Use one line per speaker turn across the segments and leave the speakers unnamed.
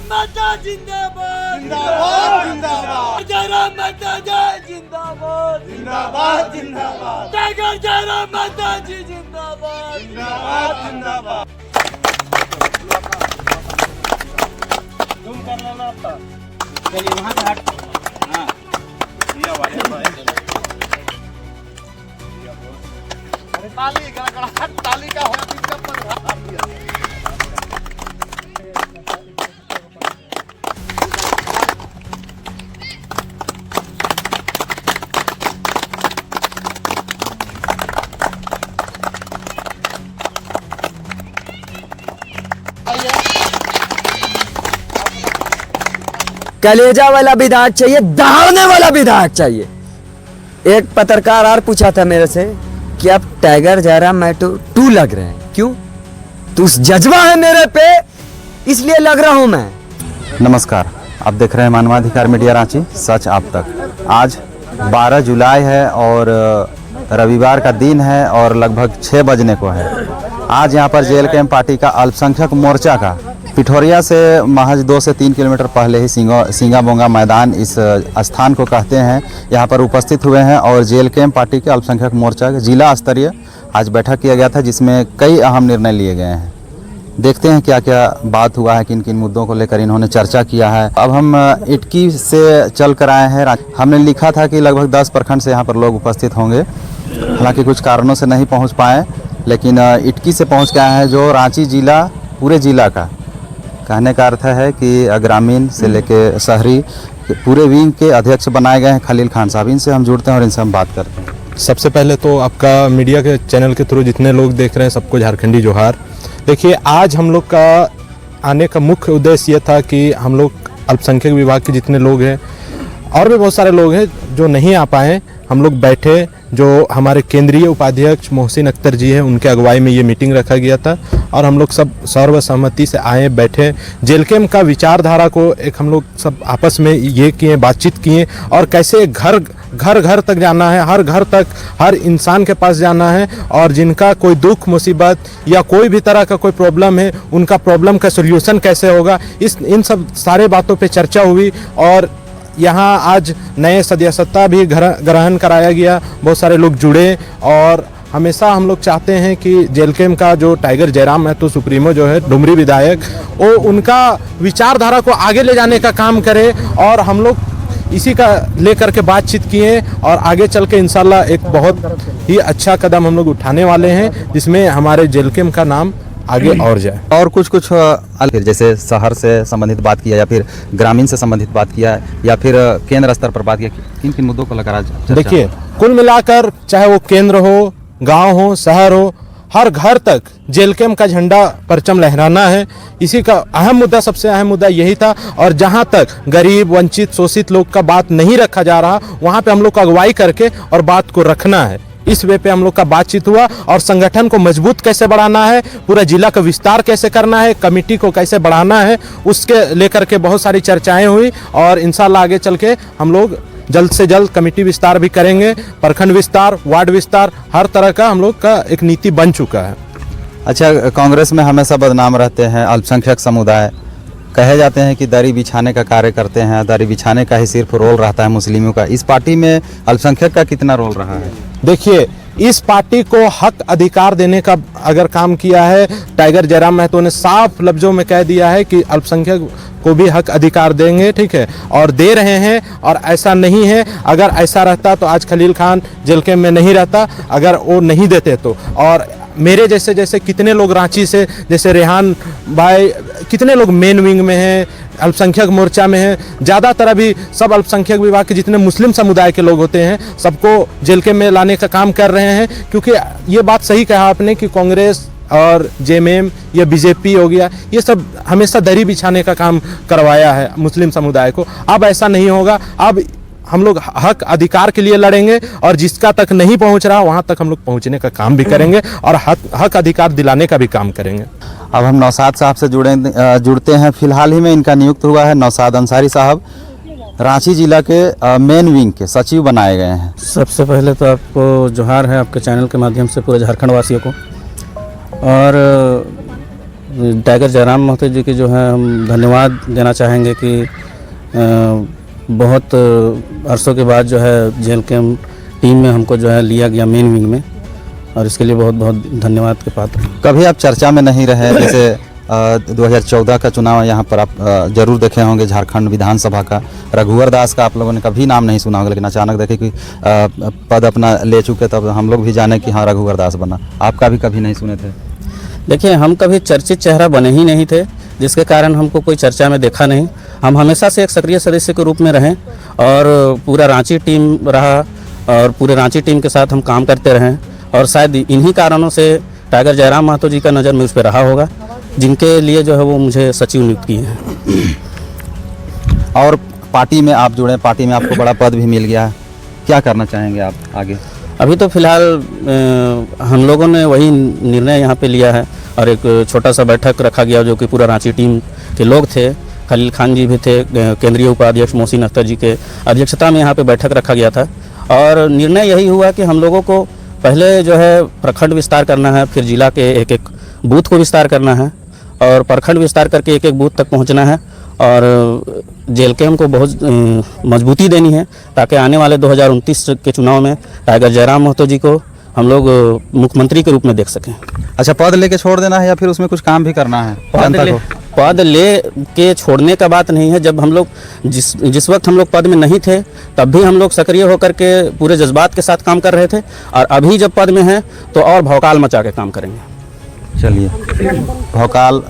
माता जिंदाबाद
जिंदाबाद जिंदाबाद
जयराम माता जय जिंदाबाद
जिंदाबाद जिंदाबाद
टाइगर जयराम माता जी जिंदाबाद
जिंदाबाद जिंदाबाद। तुम कर लेना आपका। चलिए वहाँ से हट। हाँ ये वाले ताली का ताली का हो दिक्कत पर
कलेजा वाला विधायक चाहिए, दहाड़ने वाला विधायक चाहिए। एक पत्रकार और पूछा था मेरे से कि आप टाइगर जयराम मैटो 2 लग रहे हैं, क्यों? तो जज्बा है मेरे पे, इसलिए लग रहा हूं मैं।
नमस्कार, आप देख रहे हैं मानवाधिकार मीडिया रांची, सच आप तक। आज 12 जुलाई है और रविवार का दिन है और लगभग 6 बजने को है। आज यहाँ पर JLKM पार्टी का अल्पसंख्यक मोर्चा का पिठोरिया से महज 2 से 3 किलोमीटर पहले ही सिंगाबोंगा मैदान इस स्थान को कहते हैं, यहाँ पर उपस्थित हुए हैं और JLKM पार्टी के अल्पसंख्यक मोर्चा के जिला स्तरीय आज बैठक किया गया था, जिसमें कई अहम निर्णय लिए गए हैं। देखते हैं क्या क्या बात हुआ है, किन किन मुद्दों को लेकर इन्होंने चर्चा किया है। अब हम इटकी से चल कर आए हैं। हमने लिखा था कि लगभग 10 प्रखंड से यहाँ पर लोग उपस्थित होंगे, हालांकि कुछ कारणों से नहीं पहुँच पाए, लेकिन इटकी से पहुँच के आए हैं, जो रांची जिला पूरे जिला का कहने का अर्थ है कि ग्रामीण से लेके शहरी पूरे विंग के अध्यक्ष बनाए गए हैं खलील खान साहब। इनसे हम जुड़ते हैं और इनसे हम बात करते हैं।
सबसे पहले तो आपका मीडिया के चैनल के थ्रू जितने लोग देख रहे हैं सबको झारखंडी जोहार। देखिए, आज हम लोग का आने का मुख्य उद्देश्य ये था कि हम लोग अल्पसंख्यक विभाग के जितने लोग हैं और भी बहुत सारे लोग हैं जो नहीं आ पाए, हम लोग बैठे। जो हमारे केंद्रीय उपाध्यक्ष मोहसिन अख्तर जी हैं, उनके अगुवाई में ये मीटिंग रखा गया था और हम लोग सब सर्वसम्मति से आए, बैठे। JLKM का विचारधारा को एक हम लोग सब आपस में ये किए, बातचीत किए और कैसे घर घर तक जाना है, हर घर तक हर इंसान के पास जाना है और जिनका कोई दुख मुसीबत या कोई भी तरह का कोई प्रॉब्लम है, उनका प्रॉब्लम का सोल्यूशन कैसे होगा, इन सब सारे बातों पे चर्चा हुई। और यहाँ आज नए सदस्यता भी ग्रहण कराया गया, बहुत सारे लोग जुड़े और हमेशा हम लोग चाहते हैं कि JLKM का जो टाइगर जयराम महतो सुप्रीमो जो है डुमरी विधायक, वो उनका विचारधारा को आगे ले जाने का काम करे और हम लोग इसी का लेकर के बातचीत किए और आगे चल के इंशाल्लाह एक बहुत ही अच्छा कदम हम लोग उठाने वाले हैं, जिसमें हमारे JLKM का नाम आगे और जाए।
और कुछ अलग, जैसे शहर से संबंधित बात किया या फिर ग्रामीण से संबंधित बात किया या फिर केंद्र स्तर पर बात किया, किन किन मुद्दों को लेकर आज?
देखिए, कुल मिलाकर चाहे वो केंद्र हो, गांव हो, शहर हो, हर घर तक JLKM का झंडा परचम लहराना है। इसी का अहम मुद्दा, सबसे अहम मुद्दा यही था। और जहां तक गरीब, वंचित, शोषित लोग का बात नहीं रखा जा रहा, वहां पे हम लोग को अगुवाई करके और बात को रखना है। इस वे पे हम लोग का बातचीत हुआ और संगठन को मजबूत कैसे बढ़ाना है, पूरा जिला का विस्तार कैसे करना है, कमेटी को कैसे बढ़ाना है, उसके लेकर के बहुत सारी चर्चाएं हुई और इंशाल्लाह आगे चल के हम लोग जल्द से जल्द कमेटी विस्तार भी करेंगे। प्रखंड विस्तार, वार्ड विस्तार, हर तरह का हम लोग का एक नीति बन चुका है।
अच्छा, कांग्रेस में हमेशा बदनाम रहते हैं अल्पसंख्यक समुदाय, कहे जाते हैं कि दरी बिछाने का कार्य करते हैं, दरी बिछाने का ही सिर्फ रोल रहता है मुस्लिमों का। इस पार्टी में अल्पसंख्यक का कितना रोल रहा है?
देखिए, इस पार्टी को हक अधिकार देने का अगर काम किया है, टाइगर जयराम महतो ने साफ लफ्जों में कह दिया है कि अल्पसंख्यक को भी हक अधिकार देंगे, ठीक है, और दे रहे हैं। और ऐसा नहीं है, अगर ऐसा रहता तो आज खलील खान JLKM में नहीं रहता, अगर वो नहीं देते तो। और मेरे जैसे कितने लोग रांची से, जैसे रेहान भाई, कितने लोग मेन विंग में हैं, अल्पसंख्यक मोर्चा में हैं। ज़्यादातर अभी सब अल्पसंख्यक विभाग के जितने मुस्लिम समुदाय के लोग होते हैं, सबको JLKM में लाने का काम कर रहे हैं। क्योंकि ये बात सही कहा आपने कि कांग्रेस और JMM या BJP हो गया, ये सब हमेशा दरी बिछाने का काम करवाया है मुस्लिम समुदाय को। अब ऐसा नहीं होगा, अब हम लोग हक अधिकार के लिए लड़ेंगे और जिसका तक नहीं पहुंच रहा वहां तक हम लोग पहुंचने का काम भी करेंगे और हक अधिकार दिलाने का भी काम करेंगे।
अब हम नौशाद साहब से जुड़ते हैं। फिलहाल ही में इनका नियुक्त हुआ है नौशाद अंसारी साहब, रांची जिला के मेन विंग के सचिव बनाए गए हैं।
सबसे पहले तो आपको जोहार है आपके चैनल के माध्यम से पूरे झारखंड वासियों को। और टाइगर जयराम महतो जी की जो है हम धन्यवाद देना चाहेंगे कि बहुत अरसों के बाद जो है जेल कैंप टीम में हमको जो है लिया गया मेन विंग में, और इसके लिए बहुत बहुत धन्यवाद के पात्र हैं।
कभी आप चर्चा में नहीं रहे, जैसे 2014 का चुनाव यहाँ पर आप जरूर देखे होंगे, झारखंड विधानसभा का रघुवर दास का आप लोगों ने कभी नाम नहीं सुना होगा, लेकिन अचानक देखे कि पद अपना ले चुके, तब हम लोग भी जाने कि हाँ रघुवर दास बना। आपका भी कभी नहीं सुने थे?
देखिए, हम कभी चर्चित चेहरा बने ही नहीं थे, जिसके कारण हमको कोई चर्चा में देखा नहीं। हम हमेशा से एक सक्रिय सदस्य के रूप में रहें और पूरा रांची टीम रहा और पूरे रांची टीम के साथ हम काम करते रहें, और शायद इन्हीं कारणों से टाइगर जयराम महतो जी का नज़र मुझ पर रहा होगा, जिनके लिए जो है वो मुझे सचिव नियुक्त किए हैं।
और पार्टी में आप जुड़े, पार्टी में आपको बड़ा पद भी मिल गया है, क्या करना चाहेंगे आप आगे?
अभी तो फिलहाल हम लोगों ने वही निर्णय यहाँ पे लिया है, और एक छोटा सा बैठक रखा गया जो कि पूरा रांची टीम के लोग थे, खलील खान जी भी थे, केंद्रीय उपाध्यक्ष मोहसिन अख्तर जी के अध्यक्षता में यहाँ पे बैठक रखा गया था, और निर्णय यही हुआ कि हम लोगों को पहले जो है प्रखंड विस्तार करना है, फिर जिला के एक एक बूथ को विस्तार करना है, और प्रखंड विस्तार करके एक एक बूथ तक पहुंचना है, और जेल कैंप को बहुत मजबूती देनी है, ताकि आने वाले 2029 के चुनाव में टाइगर जयराम महतो जी को हम लोग मुख्यमंत्री के रूप में देख सकें।
अच्छा, पद लेके छोड़ देना है या फिर उसमें कुछ काम भी करना है?
पद ले के छोड़ने का बात नहीं है। जब हम लोग जिस वक्त हम लोग पद में नहीं थे, तब भी हम लोग सक्रिय होकर के पूरे जज्बात के साथ काम कर रहे थे, और अभी जब पद में हैं तो और भौकाल मचा के काम करेंगे।
चलिए, भौकाल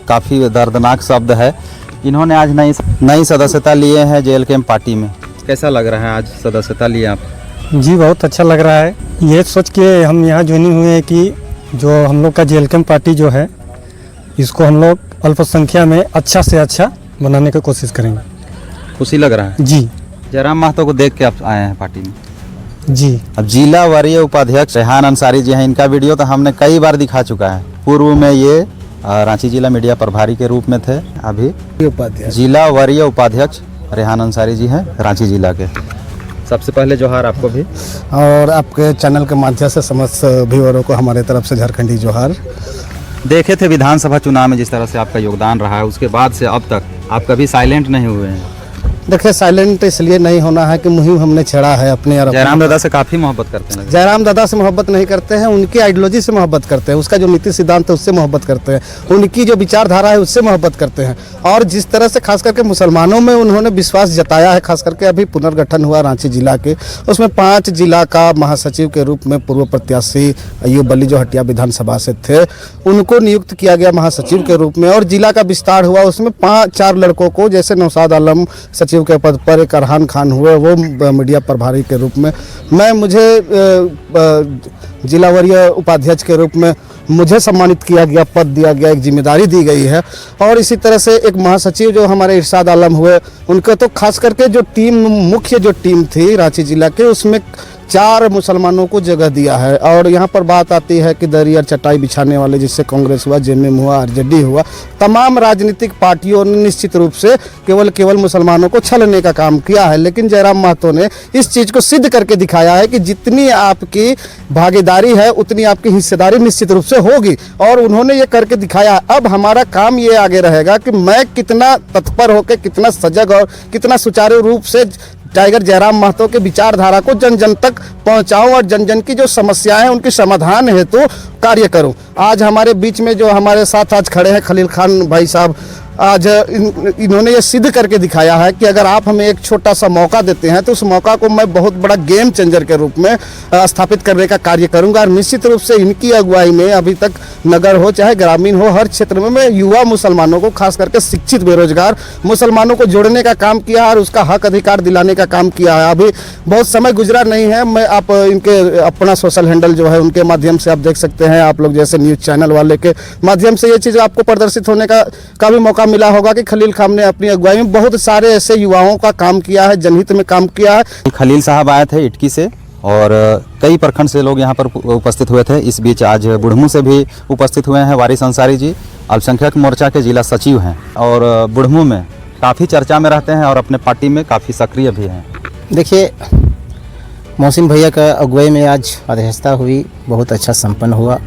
काफ़ी दर्दनाक शब्द है। इन्होंने आज नई सदस्यता लिए हैं जेल कैंप पार्टी में, कैसा लग रहा है आज सदस्यता लिए आप?
जी बहुत अच्छा लग रहा है। ये सोच के हम यहाँ ज्वाइनिंग हुए हैं कि जो हम लोग का जेल कैंप पार्टी जो है, इसको हम लोग अल्पसंख्या में अच्छा से अच्छा बनाने की कोशिश करेंगे।
खुशी लग रहा है
जी।
जयराम महतो को देख के आप आए हैं पार्टी में?
जी।
अब जिला वरीय उपाध्यक्ष रेहान अंसारी जी हैं, इनका वीडियो तो हमने कई बार दिखा चुका है। पूर्व में ये रांची जिला मीडिया प्रभारी के रूप में थे, अभी जिला वरीय उपाध्यक्ष रेहान अंसारी जी हैं रांची जिला के। सबसे पहले जोहार आपको भी,
और आपके चैनल के माध्यम से समस्त व्यूअरों को हमारे तरफ से झारखंडी जोहार।
देखे थे विधानसभा चुनाव में जिस तरह से आपका योगदान रहा है, उसके बाद से अब तक आप कभी साइलेंट नहीं हुए हैं।
देखिए, साइलेंट इसलिए नहीं होना है कि मुहिम हमने छेड़ा है अपने। और
जयराम दादा से काफ़ी मोहब्बत करते हैं।
जयराम दादा से मोहब्बत नहीं करते हैं, उनकी आइडियोलॉजी से मोहब्बत करते हैं, उसका जो नीति सिद्धांत है उससे मोहब्बत करते हैं, उनकी जो विचारधारा है उससे मोहब्बत करते हैं। और जिस तरह से खास करके मुसलमानों में उन्होंने विश्वास जताया है, खास करके अभी पुनर्गठन हुआ रांची जिला के, उसमें 5 जिला का महासचिव के रूप में पूर्व प्रत्याशी अयूब अली जो हटिया विधानसभा से थे, उनको नियुक्त किया गया महासचिव के रूप में। और जिला का विस्तार हुआ, उसमें 4 लड़कों को, जैसे नौशाद आलम सचिव के पद पर, एक अरहान खान हुए वो मीडिया प्रभारी के रूप में, मुझे जिला वरीय उपाध्यक्ष के रूप में मुझे सम्मानित किया गया, पद दिया गया, एक जिम्मेदारी दी गई है। और इसी तरह से एक महासचिव जो हमारे इरशाद आलम हुए, उनके तो खास करके जो टीम, मुख्य जो टीम थी रांची जिला के, उसमें 4 मुसलमानों को जगह दिया है। और यहाँ पर बात आती है कि दरी और चटाई बिछाने वाले, जिससे कांग्रेस हुआ, जेएमएम हुआ, आरजेडी हुआ, तमाम राजनीतिक पार्टियों ने निश्चित रूप से केवल मुसलमानों को छलने का काम किया है। लेकिन जयराम महतो ने इस चीज़ को सिद्ध करके दिखाया है कि जितनी आपकी भागीदारी है उतनी आपकी हिस्सेदारी निश्चित रूप से होगी, और उन्होंने ये करके दिखाया। अब हमारा काम ये आगे रहेगा कि मैं कितना तत्पर होकर, कितना सजग और कितना सुचारू रूप से टाइगर जयराम महतो के विचारधारा को जन जन तक पहुंचाऊं, और जन जन की जो समस्याएं हैं उनके समाधान हेतु कार्य करूं। आज हमारे बीच में जो हमारे साथ आज खड़े हैं खलील खान भाई साहब, आज इन्होंने ये सिद्ध करके दिखाया है कि अगर आप हमें एक छोटा सा मौका देते हैं तो उस मौका को मैं बहुत बड़ा गेम चेंजर के रूप में स्थापित करने का कार्य करूंगा। और निश्चित रूप से इनकी अगुवाई में अभी तक नगर हो चाहे ग्रामीण हो, हर क्षेत्र में मैं युवा मुसलमानों को, खास करके शिक्षित बेरोजगार मुसलमानों को जोड़ने का काम किया और उसका हक अधिकार दिलाने का काम किया है। अभी बहुत समय गुजरा नहीं है, मैं आप इनके अपना सोशल हैंडल जो है उनके माध्यम से आप देख सकते हैं, आप लोग जैसे न्यूज़ चैनल वाले के माध्यम से ये चीज़ आपको प्रदर्शित होने का भी मौका मिला होगा कि खलील खान ने अपनी अगुवाई में बहुत सारे ऐसे युवाओं का काम किया है, जनहित में काम किया है।
खलील साहब आए थे इटकी से, और कई प्रखंड से लोग यहाँ पर उपस्थित हुए थे। इस बीच आज बुढ़मू से भी उपस्थित हुए हैं वारिस अंसारी जी, अल्पसंख्यक मोर्चा के जिला सचिव हैं, और बुढ़मू में काफ़ी चर्चा में रहते हैं और अपने पार्टी में काफ़ी सक्रिय भी हैं।
देखिए, मोहसिन भैया का अगुवाई में आज अध्यक्षता हुई, बहुत अच्छा संपन्न हुआ,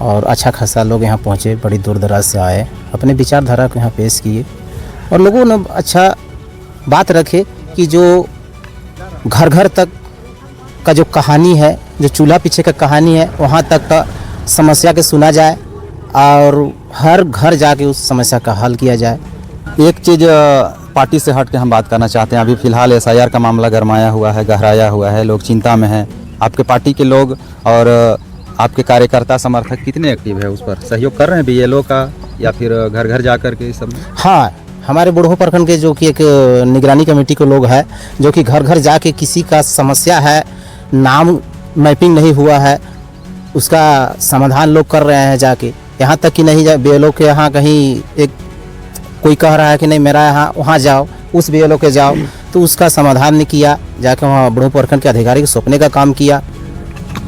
और अच्छा खासा लोग यहाँ पहुँचे, बड़ी दूर दराज से आए, अपने विचारधारा को यहाँ पेश किए और लोगों ने अच्छा बात रखे कि जो घर घर तक का जो कहानी है, जो चूल्हा पीछे का कहानी है, वहाँ तक का समस्या के सुना जाए और हर घर जाके उस समस्या का हल किया जाए।
एक चीज़ पार्टी से हट के हम बात करना चाहते हैं। अभी फ़िलहाल एसआईआर का मामला गरमाया हुआ है, गहराया हुआ है, लोग चिंता में हैं। आपके पार्टी के लोग और आपके कार्यकर्ता समर्थक कितने एक्टिव है, उस पर सहयोग कर रहे हैं बीएलओ का या फिर घर घर जा कर के सब?
हाँ, हमारे बुढ़ो प्रखंड के जो कि एक निगरानी कमेटी के लोग हैं, जो कि घर घर जाके किसी का समस्या है, नाम मैपिंग नहीं हुआ है, उसका समाधान लोग कर रहे हैं जाके। यहाँ तक कि नहीं जाए बीएलओ के यहाँ कहीं एक कोई कह रहा है कि नहीं मेरा यहाँ वहाँ जाओ, उस बीएलओ के जाओ, तो उसका समाधान नहीं किया, जाके वहाँ बुढ़ो प्रखंड के अधिकारी को सौंपने का काम किया।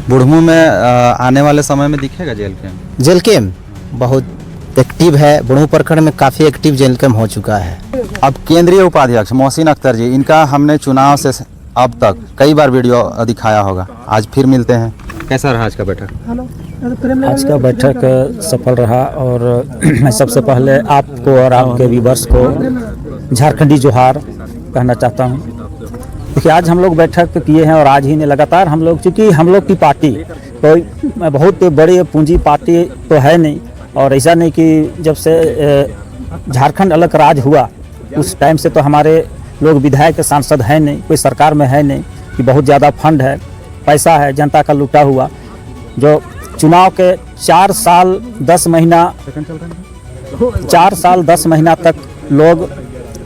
बुढ़मू में आने वाले समय में दिखेगा जेल कैम्प?
जेल कैम्प बहुत एक्टिव है, बुढ़ो प्रखंड में काफ़ी एक्टिव जेल कैम्प हो चुका है।
अब केंद्रीय उपाध्यक्ष मोहसिन अख्तर जी, इनका हमने चुनाव से अब तक कई बार वीडियो दिखाया होगा, आज फिर मिलते हैं। कैसा रहा आज का बैठक?
आज का बैठक सफल रहा और मैं सबसे पहले आपको और आपके व्यूअर्स को झारखंडी जोहार कहना चाहता हूं। देखिए, आज हम लोग बैठक किए हैं और आज ही ने लगातार हम लोग, चूँकि हम लोग की पार्टी कोई बहुत बड़ी पूंजी पार्टी तो है नहीं, और ऐसा नहीं कि जब से झारखंड अलग राज्य हुआ उस टाइम से तो हमारे लोग विधायक सांसद हैं नहीं, कोई सरकार में है नहीं, कि बहुत ज़्यादा फंड है, पैसा है जनता का लूटा हुआ, जो चुनाव के 4 साल 10 महीना तक लोग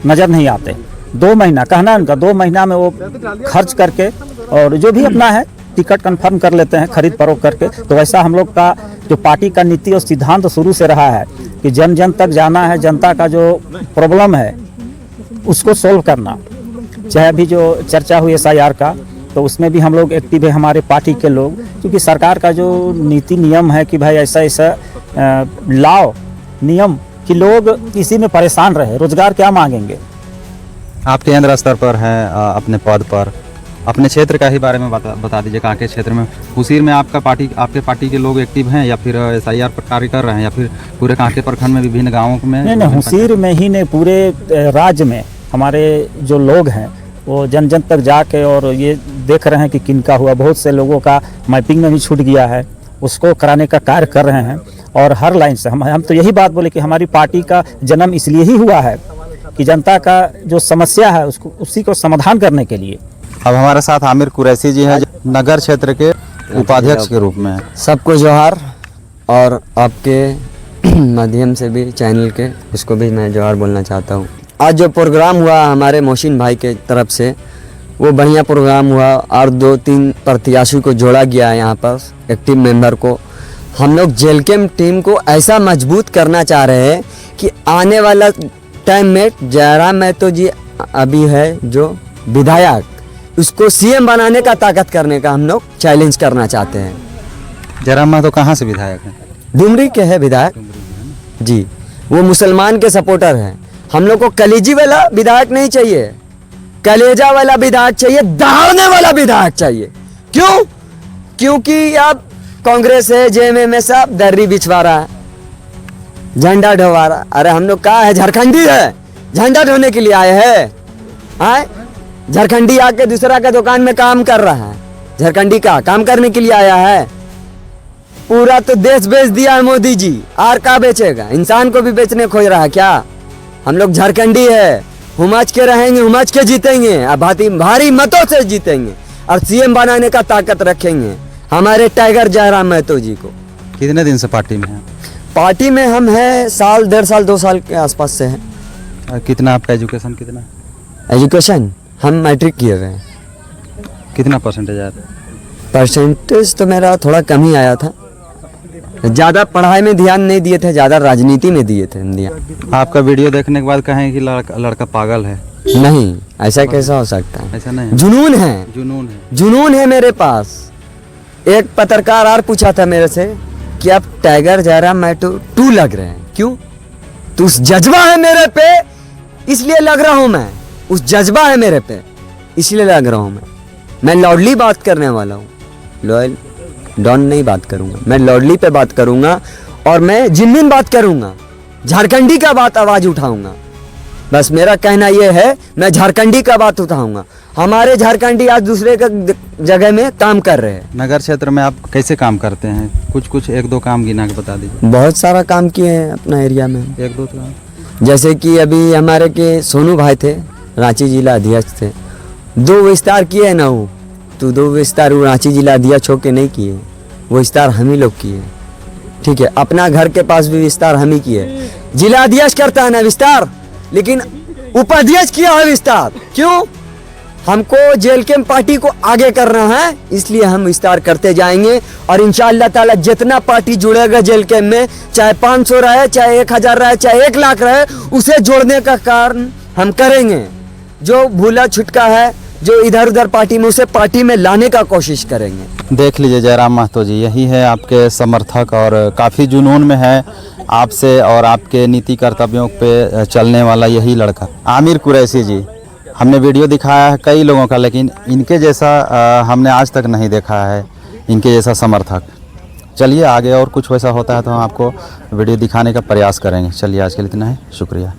नज़र नहीं आते। 2 महीना कहना है उनका, 2 महीना में वो खर्च करके और जो भी अपना है टिकट कंफर्म कर लेते हैं खरीद फरोख्त करके। तो वैसा हम लोग का जो पार्टी का नीति और सिद्धांत शुरू से रहा है कि जन जन तक जाना है, जनता का जो प्रॉब्लम है उसको सोल्व करना। चाहे अभी जो चर्चा हुई एसआईआर का, तो उसमें भी हम लोग एक्टिव है, हमारे पार्टी के लोग, क्योंकि सरकार का जो नीति नियम है कि भाई ऐसा ऐसा लाओ नियम कि लोग इसी में परेशान रहे, रोजगार क्या मांगेंगे।
आप केंद्र स्तर पर हैं, अपने पद पर, अपने क्षेत्र का ही बारे में बता दीजिए। कांके क्षेत्र में हुसीर में आपके पार्टी के लोग एक्टिव हैं या फिर एसआईआर पर कार्य कर रहे हैं, या फिर पूरे कांके प्रखंड में विभिन्न गाँवों में?
नहीं, हुसीर में ही नहीं, पूरे राज्य में हमारे जो लोग हैं वो जन जन तक जाके और ये देख रहे हैं कि किनका हुआ। बहुत से लोगों का मैपिंग में भी छूट गया है, उसको कराने का कार्य कर रहे हैं। और हर लाइन से हम तो यही बात बोले कि हमारी पार्टी का जन्म इसलिए ही हुआ है कि जनता का जो समस्या है उसको उसी को समाधान करने के लिए।
अब हमारे साथ आमिर कुरैशी जी हैं, जो नगर क्षेत्र के उपाध्यक्ष के रूप में।
सबको जोहार, और आपके माध्यम से भी चैनल के उसको भी मैं जोहार बोलना चाहता हूँ। आज जो प्रोग्राम हुआ हमारे मोहसिन भाई के तरफ से, वो बढ़िया प्रोग्राम हुआ और 2-3 प्रत्याशी को जोड़ा गया है यहाँ पर, एक्टिव मेंबर को। हम लोग जेल कैम्प टीम को ऐसा मजबूत करना चाह रहे हैं कि आने वाला टाइम में जयराम महतो जी अभी है जो विधायक, उसको सीएम बनाने का ताकत करने का हम लोग चैलेंज करना चाहते हैं।
जयराम महतो कहाँ से विधायक हैं?
डुमरी के है विधायक जी, वो मुसलमान के सपोर्टर हैं। हम लोग को कलेजी वाला विधायक नहीं चाहिए, कलेजा वाला विधायक चाहिए, दहाड़ने वाला विधायक चाहिए। क्यों? क्योंकि अब कांग्रेस है, जेएमएम है, सब दर्री बिछवा रहा है, झंडा ढोवा रहा। अरे हम लोग कहा है, झारखंडी है, झंडा ढोने के लिए आए हैं? झारखंडी आके दूसरा का दुकान में काम कर रहा है, झारखंडी का काम करने के लिए आया है? पूरा तो देश बेच दिया है मोदी जी, और क्या बेचेगा? इंसान को भी बेचने खोज रहा है क्या? हम लोग झारखंडी है, हुमाच के रहेंगे, हुमाच के जीतेंगे, अब भारी मतों से जीतेंगे और सीएम बनाने का ताकत रखेंगे हमारे टाइगर जयराम महतो जी को।
कितने दिन से पार्टी में हैं?
पार्टी में हम हैं साल, 1.5 साल, 2 साल के आसपास से हैं।
कितना आपका एजुकेशन कितना?
एजुकेशन हम मैट्रिक किए हुए हैं।
कितना परसेंटेज आया था?
परसेंटेज तो मेरा थोड़ा कम ही आया था, ज़्यादा पढ़ाई में ध्यान नहीं दिए थे, ज़्यादा राजनीति में दिए थे ध्यान।
आपका वीडियो देखने के बाद कहें कि लड़का पागल है?
नहीं, ऐसा कैसा हो सकता है?
ऐसा नहीं,
जुनून है, जुनून है मेरे पास। एक पत्रकार और पूछा था मेरे से कि आप टाइगर जयराम महतो 2 लग रहे हैं, क्यों? तो उस जज्बा है मेरे पे, इसलिए लग रहा हूं मैं। उस जज्बा है मेरे पे, इसलिए लग रहा हूं मैं लाउडली बात करने वाला हूँ, लॉयल डॉन नहीं बात करूँगा, मैं लॉडली पे बात करूँगा और मैं जिम्मिन बात करूँगा, झारखंडी का बात आवाज़ उठाऊँगा। बस मेरा कहना ये है, मैं झारखंडी का बात उठाऊँगा। हमारे झारखंडी आज दूसरे का जगह में काम कर रहे हैं।
नगर क्षेत्र में आप कैसे काम करते हैं? कुछ एक दो काम गिना के बता दीजिए।
बहुत सारा काम किए हैं अपना एरिया में।
एक दो काम
जैसे कि अभी हमारे के सोनू भाई थे, रांची जिला अध्यक्ष थे, 2 विस्तार किए हैं ना वो, तो 2 विस्तार वो रांची जिला अध्यक्ष होके नहीं किए, वो विस्तार हम ही लोग किए। ठीक है, अपना घर के पास भी विस्तार हम ही किए। जिला अध्यक्ष करता है ना विस्तार, लेकिन उपाध्यक्ष किया है विस्तार। क्यों? हमको जेल के पार्टी को आगे करना है, इसलिए हम विस्तार करते जाएंगे। और इंशाअल्लाह ताला जितना पार्टी जुड़ेगा जेल के में, चाहे 500 रहे, चाहे 1000 रहे, चाहे 1 लाख रहे, उसे जोड़ने का कारण हम करेंगे। जो भूला छुटका है, जो इधर उधर पार्टी में, उसे पार्टी में लाने का कोशिश करेंगे।
देख लीजिए जयराम महतो जी, यही है आपके समर्थक और काफ़ी जुनून में है आपसे और आपके नीति कर्तव्यों पे चलने वाला यही लड़का। आमिर कुरैशी जी, हमने वीडियो दिखाया है कई लोगों का, लेकिन इनके जैसा हमने आज तक नहीं देखा है, इनके जैसा समर्थक। चलिए आगे और कुछ वैसा होता है तो हम आपको वीडियो दिखाने का प्रयास करेंगे। चलिए आज के लिए इतना है, शुक्रिया।